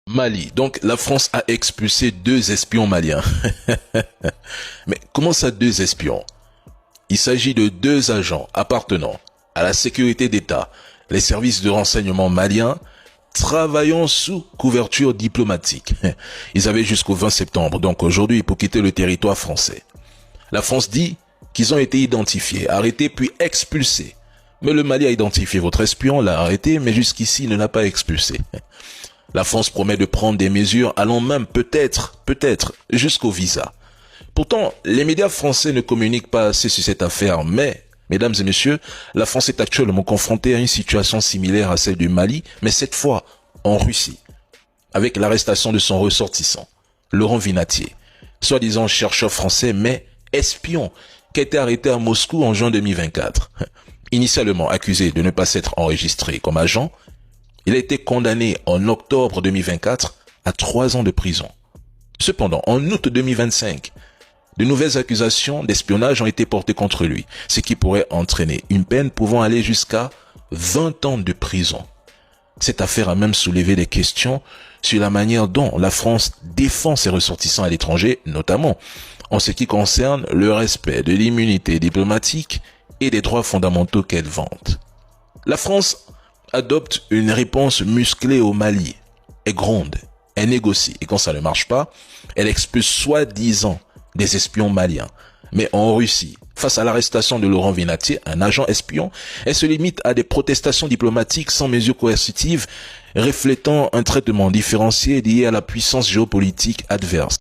Mali. Donc la France a expulsé 2 espions maliens. Mais comment ça 2 espions? Il s'agit de 2 agents appartenant à la sécurité d'État, les services de renseignement maliens, travaillant sous couverture diplomatique. Ils avaient jusqu'au 20 septembre, donc aujourd'hui, pour quitter le territoire français. La France dit qu'ils ont été identifiés, arrêtés puis expulsés. Mais le Mali a identifié votre espion, l'a arrêté, mais jusqu'ici, il ne l'a pas expulsé. La France promet de prendre des mesures allant même peut-être, jusqu'au visa. Pourtant, les médias français ne communiquent pas assez sur cette affaire, mais, mesdames et messieurs, la France est actuellement confrontée à une situation similaire à celle du Mali, mais cette fois en Russie, avec l'arrestation de son ressortissant, Laurent Vinatier, soi-disant chercheur français, mais espion, qui a été arrêté à Moscou en juin 2024. Initialement accusé de ne pas s'être enregistré comme agent, il a été condamné en octobre 2024 à 3 ans de prison. Cependant, en août 2025, de nouvelles accusations d'espionnage ont été portées contre lui, ce qui pourrait entraîner une peine pouvant aller jusqu'à 20 ans de prison. Cette affaire a même soulevé des questions sur la manière dont la France défend ses ressortissants à l'étranger, notamment en ce qui concerne le respect de l'immunité diplomatique et des droits fondamentaux qu'elle vante. La France adopte une réponse musclée au Mali. Elle gronde, elle négocie, et quand ça ne marche pas, elle expulse soi-disant des espions maliens. Mais en Russie, face à l'arrestation de Laurent Vinatier, un agent espion, elle se limite à des protestations diplomatiques sans mesures coercitives, reflétant un traitement différencié lié à la puissance géopolitique adverse.